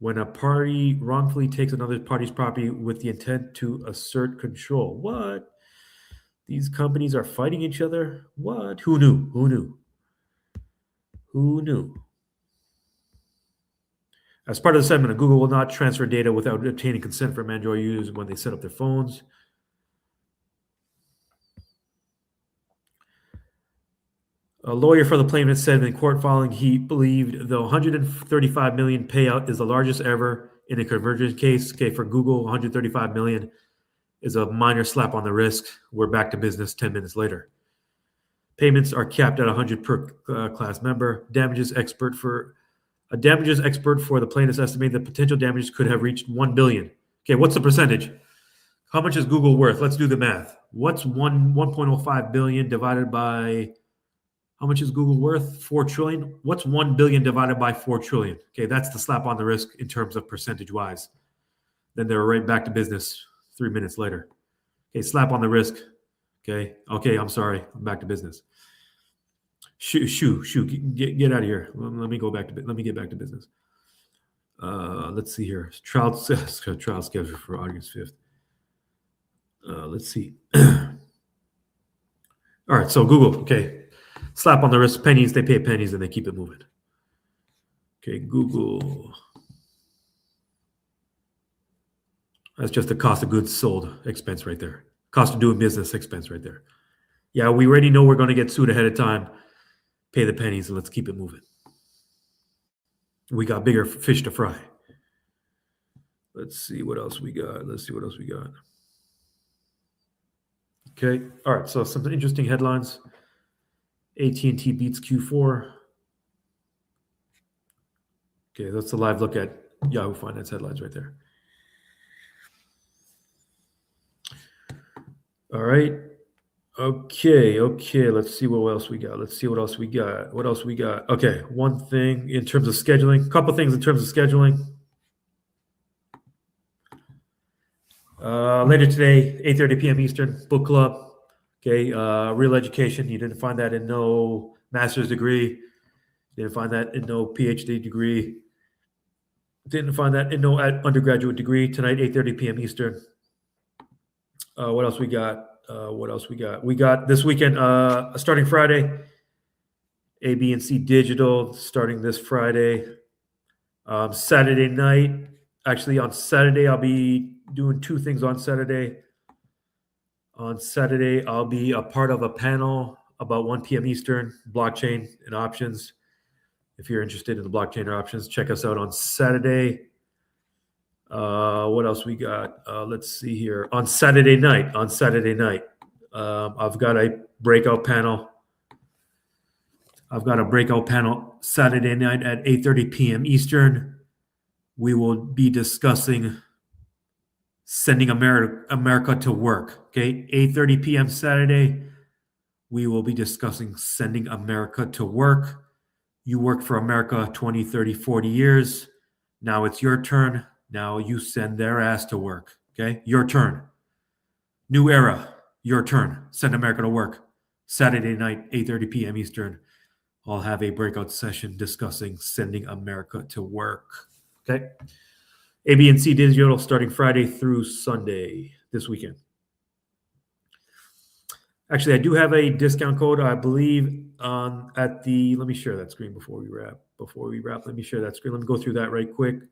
When a party wrongfully takes another party's property with the intent to assert control. What? These companies are fighting each other? What? Who knew? Who knew? Who knew? As part of the settlement, Google will not transfer data without obtaining consent from Android users when they set up their phones. A lawyer for the plaintiff said in court filing he believed the 135 million payout is the largest ever in a conversion case. Okay, for Google, 135 million is a minor slap on the wrist. We're back to business 10 minutes later. Payments are capped at 100 per class member. A damages expert for the plaintiffs estimated the potential damages could have reached 1 billion. Okay, what's the percentage? How much is Google worth? Let's do the math. What's 1.05 billion divided by, how much is Google worth? 4 trillion. What's 1 billion divided by 4 trillion? Okay, that's the slap on the wrist in terms of percentage wise. Then they're right back to business 3 minutes later. Okay, slap on the wrist. Okay, I'm sorry. I'm back to business. Get out of here. Let me get back to business. Let's see here. Trial schedule for August 5th. Let's see. All right, so Google, okay. Slap on the wrist, pennies, they pay pennies and they keep it moving. Okay, Google. That's just the cost of goods sold expense right there. Cost of doing business expense right there. Yeah, we already know we're going to get sued ahead of time. Pay the pennies and let's keep it moving. We got bigger fish to fry. Let's see what else we got. Okay. All right. So some interesting headlines. AT&T beats Q4. Okay. That's a live look at Yahoo Finance headlines right there. All right. Okay. Let's see what else we got. Okay. One thing in terms of scheduling. A couple things in terms of scheduling. Later today, 8:30 p.m. Eastern, book club. Okay. Real education. You didn't find that in no master's degree. You didn't find that in no PhD degree. Didn't find that in no undergraduate degree. Tonight, 8:30 p.m. Eastern. What else we got? We got this weekend, starting Friday, A, B, and C Digital starting this Friday. Saturday night, actually on Saturday, I'll be doing two things on Saturday. On Saturday, I'll be a part of a panel about 1 p.m. Eastern, blockchain and options. If you're interested in the blockchain or options, check us out on Saturday. What else we got? Let's see here. On Saturday night, I've got a breakout panel. Saturday night at 8:30 p.m. Eastern. We will be discussing sending America to work. Okay, 8:30 p.m. Saturday. We will be discussing sending America to work. You worked for America 20, 30, 40 years. Now it's your turn. Now you send their ass to work. Okay, your turn. New era. Your turn. Send America to work. Saturday night, 8:30 p.m. Eastern. I'll have a breakout session discussing sending America to work. Okay. A, B, and C Digital starting Friday through Sunday this weekend. Actually, I do have a discount code, I believe, at the. Let me share that screen before we wrap. Let me share that screen. Let me go through that right quick.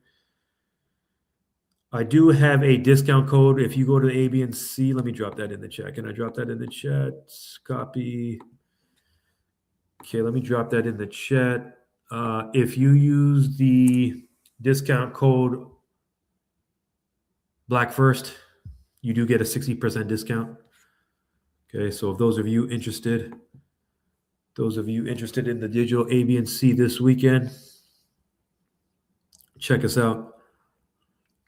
I do have a discount code. If you go to the A, B, and C, let me drop that in the chat. Can I drop that in the chat? Copy. Okay, let me drop that in the chat. If you use the discount code Black First, you do get a 60% discount. Okay, so if those of you interested in the digital A, B, and C this weekend, check us out.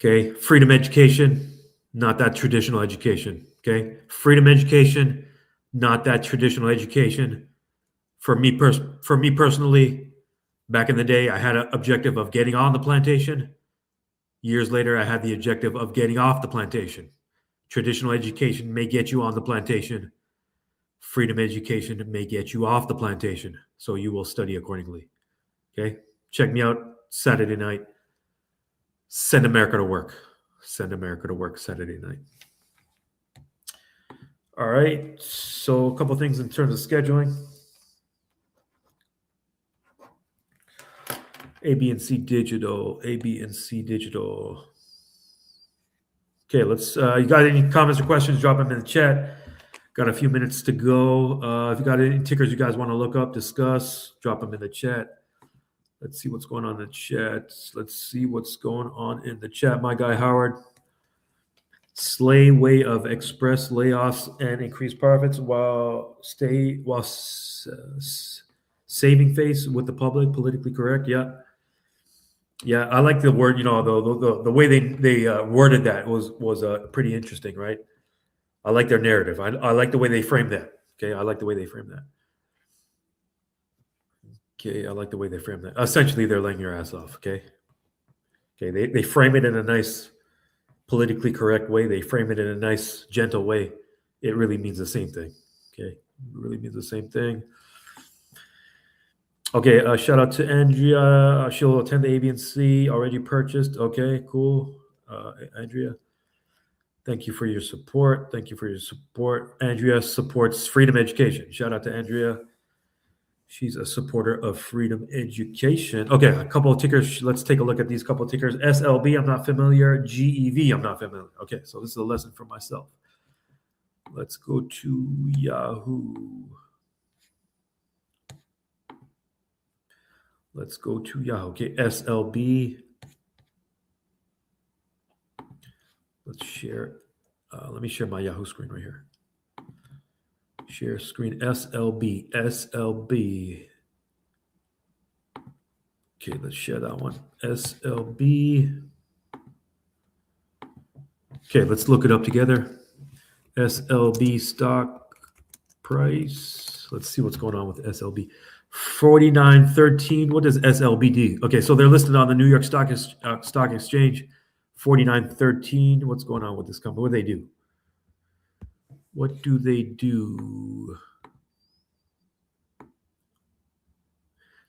Okay, freedom education, not that traditional education. Okay, freedom education, not that traditional education. For me personally, back in the day, I had an objective of getting on the plantation. Years later, I had the objective of getting off the plantation. Traditional education may get you on the plantation. Freedom education may get you off the plantation. So you will study accordingly. Okay? Check me out Saturday night. Send America to work. Send America to work Saturday night. All right. So a couple things in terms of scheduling. AB&C Digital. Okay, let's. You got any comments or questions? Drop them in the chat. Got a few minutes to go. If you got any tickers you guys want to look up, discuss, drop them in the chat. Let's see what's going on in the chat. My guy Howard. Slay way of express layoffs and increase profits while saving face with the public. Politically correct. Yeah. I like the word. The way they worded that was pretty interesting, right? I like their narrative. I like the way they frame that. Okay, I like the way they frame that. Essentially, they're laying your ass off. Okay. They frame it in a nice, politically correct way. They frame it in a nice, gentle way. It really means the same thing. Okay, it really means the same thing. Okay, shout out to Andrea. She'll attend the AB&C. Already purchased. Okay, cool. Andrea. Thank you for your support. Andrea supports Freedom Education. Shout out to Andrea. She's a supporter of Freedom Education. Okay, a couple of tickers. Let's take a look at these couple of tickers. SLB, I'm not familiar. GEV, I'm not familiar. Okay, so this is a lesson for myself. Let's go to Yahoo. Okay, SLB. Let's share. Let me share my Yahoo screen right here. Share screen. SLB. Okay, let's share that one. SLB. Okay, let's look it up together. SLB stock price. Let's see what's going on with SLB. 49.13. What does SLB do? Okay, so they're listed on the New York Stock Exchange. 49.13. What's going on with this company? What do they do?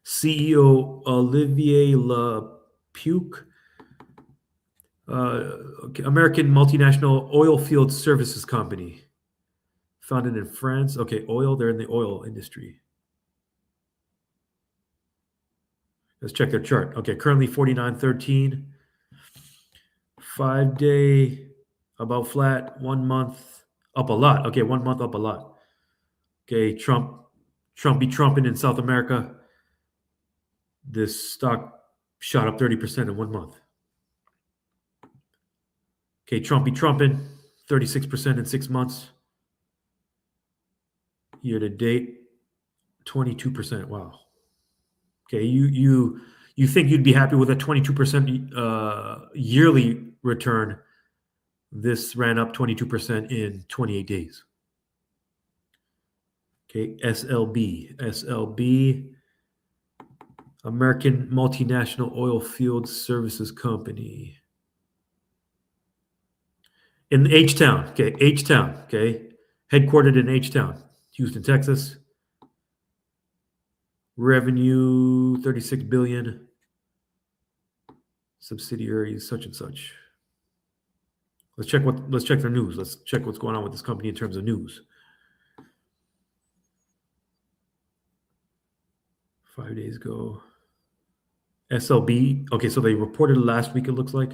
CEO Olivier Lepuc, American multinational oil field services company, founded in France. Okay, oil. They're in the oil industry. Let's check their chart. Okay, currently 49.13. 5-day about flat. 1 month up a lot. Okay, 1 month up a lot. Okay, Trump be trumping in South America. This stock shot up 30% in 1 month. Okay, Trump be trumping 36% in 6 months. Year to date, 22%. Wow. Okay, you think you'd be happy with a 22% yearly return? This ran up 22% in 28 days. Okay, SLB, American multinational oil field services company. In H-Town, okay, headquartered in H-Town, Houston, Texas. Revenue, $36 billion. Subsidiaries, such and such. Let's check their news. Let's check what's going on with this company in terms of news. 5 days ago. SLB. Okay, so they reported last week, it looks like.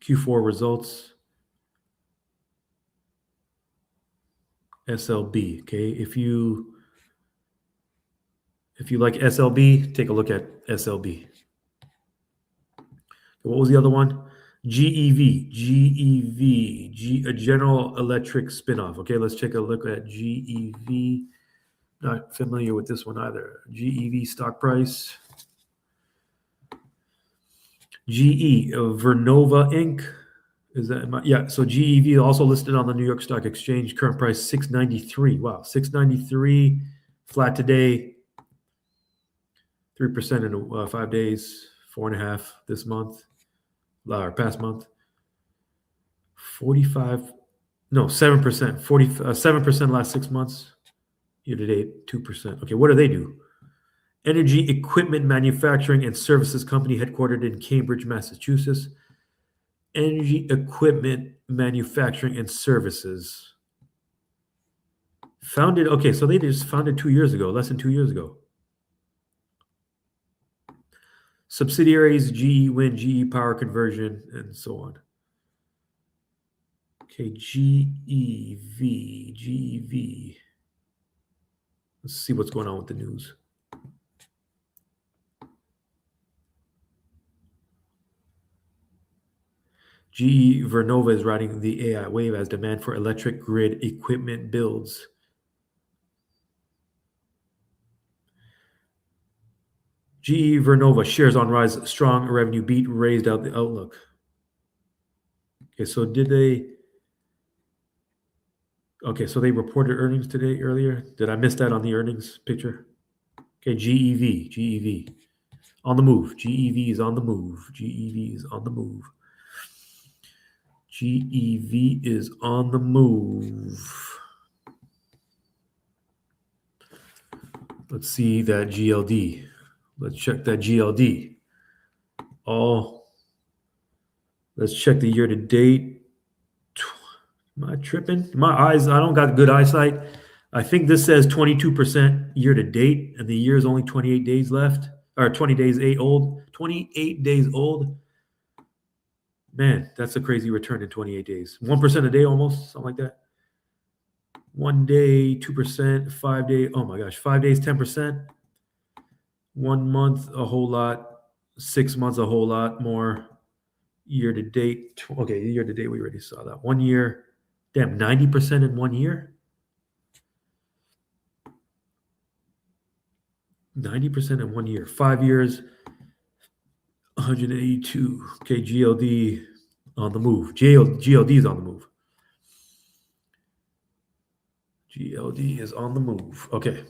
Q4 results. SLB. Okay, if you like SLB, take a look at SLB. What was the other one? GEV, a General Electric spinoff. Okay, let's take a look at GEV. Not familiar with this one either. GEV stock price. GE, Vernova Inc. Is that yeah? So GEV also listed on the New York Stock Exchange. Current price $693. Wow, $693. Flat today. 3% in 5 days. 4.5 this month. Or past month. 45, no, 7%, 7% last 6 months. Year to date, 2%. Okay, what do they do? Energy Equipment Manufacturing and Services Company, headquartered in Cambridge, Massachusetts. Energy Equipment Manufacturing and Services. Founded, okay, so they just founded 2 years ago, less than 2 years ago. Subsidiaries, GE Wind, GE Power Conversion, and so on. Okay, GEV. Let's see what's going on with the news. GE Vernova is riding the AI wave as demand for electric grid equipment builds. GE Vernova shares on rise, strong revenue beat, raised out the outlook. Okay, so did they? Okay, so they reported earnings today earlier. Did I miss that on the earnings picture? Okay, GEV. On the move. GEV is on the move. GEV is on the move. GEV is on the move. Let's see that GLD. Let's check that GLD. Oh, let's check the year to date. Am I tripping? My eyes, I don't got good eyesight. I think this says 22% year to date, and the year is only 28 days left, or 20 days old. 28 days old. Man, that's a crazy return in 28 days. 1% a day almost, something like that. 1 day, 2%, 5 days. Oh my gosh, 5 days, 10%. 1 month, a whole lot. 6 months, a whole lot more. Year to date. Okay, year to date, we already saw that. 1 year. Damn, 90% in 1 year? 90% in 1 year. 5 years, 182. Okay, GLD on the move. GLD is on the move. GLD is on the move. Okay.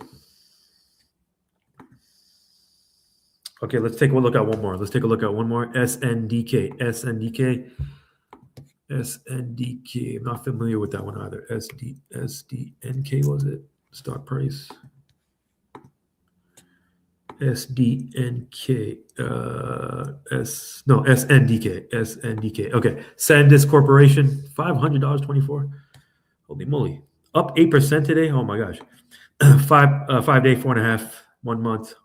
Okay, let's take a look at one more. SNDK. I'm not familiar with that one either. SDNK, was it? Stock price. SDNK. SNDK. Okay. SanDisk Corporation, $500.24. Holy moly. Up 8% today. Oh my gosh. 5 day, 4.5, 1 month.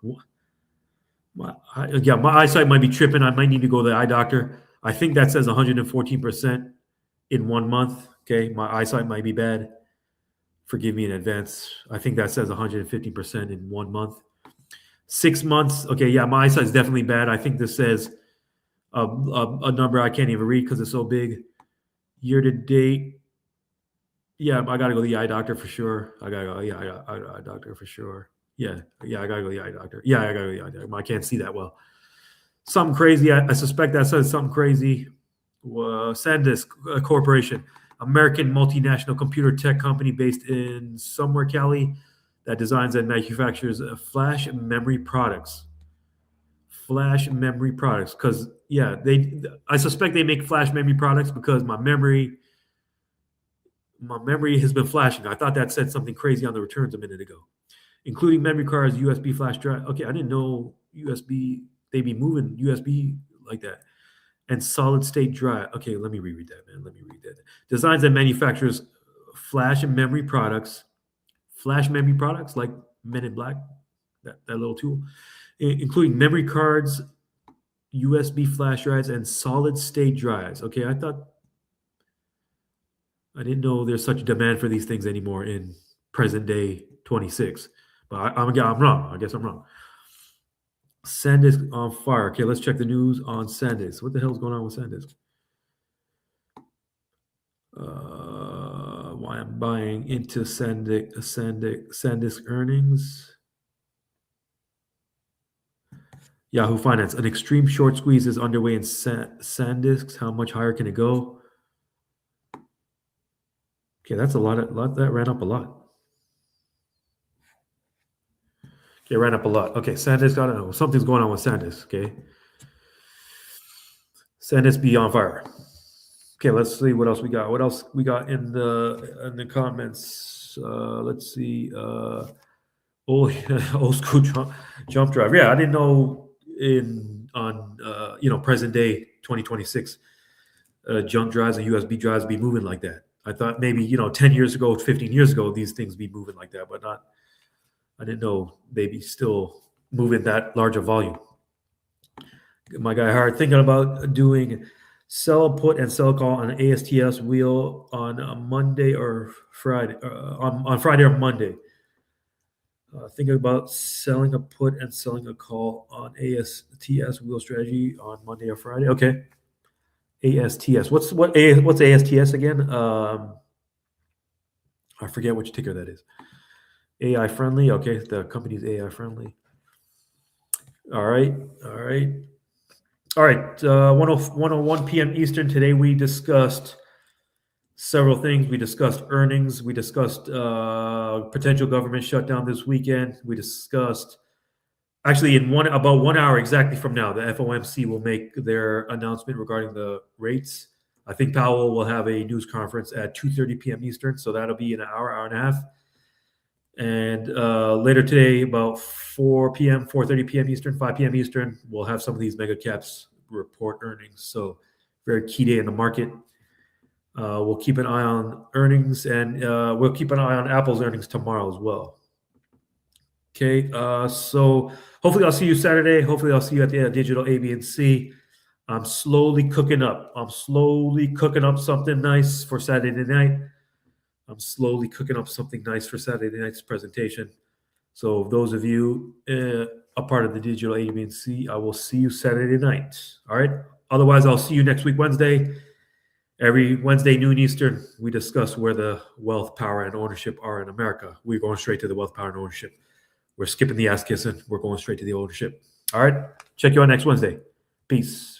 My eyesight might be tripping. I might need to go to the eye doctor. I think that says 114% in 1 month. Okay. My eyesight might be bad. Forgive me in advance. I think that says 150% in 1 month. 6 months. Okay. Yeah. My eyesight is definitely bad. I think this says a number I can't even read because it's so big. Year to date. Yeah. I got to go to the eye doctor for sure. I got to go. Yeah. I got eye doctor for sure. Yeah. I got to go to the eye doctor. Yeah. I got to go to the eye doctor. I can't see that well. Something crazy. I suspect that says something crazy. SanDisk Corporation, American multinational computer tech company based in somewhere Cali that designs and manufactures flash memory products. Because I suspect they make flash memory products because my memory has been flashing. I thought that said something crazy on the returns a minute ago, including memory cards, USB flash drive. Okay, I didn't know USB. They be moving USB like that. And solid state drive. Okay, let me reread that, man. Designs and manufactures flash and memory products. Flash memory products like Men in Black, that little tool, including memory cards, USB flash drives, and solid state drives. Okay, I didn't know there's such demand for these things anymore in present day 26. But I'm wrong. I guess I'm wrong. SanDisk on fire. Okay, let's check the news on SanDisk. What the hell is going on with SanDisk? Why I'm buying into SanDisk earnings. Yahoo Finance. An extreme short squeeze is underway in SanDisk. How much higher can it go? Okay, that's a lot. That ran up a lot. Okay, ran up a lot. Okay, SanDisk, I don't know. Something's going on with SanDisk, okay? SanDisk be on fire. Okay, let's see what else we got. What else we got in the comments? Let's see. Old school jump drive. Yeah, I didn't know on present day 2026 jump drives and USB drives be moving like that. I thought maybe 10 years ago, 15 years ago, these things be moving like that, but not. I didn't know they'd be still moving that large a volume. My guy Howard thinking about doing sell put and sell call on an ASTS wheel on a Monday or Friday, on Friday or Monday. Thinking about selling a put and selling a call on ASTS wheel strategy on Monday or Friday. Okay. ASTS. What's ASTS again? I forget which ticker that is. AI friendly. Okay, the company's AI friendly. All right. 1:01 p.m. Eastern. Today we discussed several things. We discussed earnings. We discussed potential government shutdown this weekend. We discussed actually about 1 hour exactly from now, the FOMC will make their announcement regarding the rates. I think Powell will have a news conference at 2:30 p.m. Eastern, so that'll be in an hour and a half. And later today, about 4:30 p.m. Eastern, 5 p.m. Eastern, we'll have some of these mega caps report earnings. So very key day in the market. We'll keep an eye on earnings, and we'll keep an eye on Apple's earnings tomorrow as well. Okay, so hopefully I'll see you Saturday. Hopefully I'll see you at the Digital A, B, and C. I'm slowly cooking up something nice for Saturday night. Night's presentation. So those of you a part of the Digital A, B, and C, I will see you Saturday night. All right. Otherwise, I'll see you next week, Wednesday. Every Wednesday, noon Eastern, we discuss where the wealth, power, and ownership are in America. We're going straight to the wealth, power, and ownership. We're skipping the ass kissing. We're going straight to the ownership. All right. Check you out next Wednesday. Peace.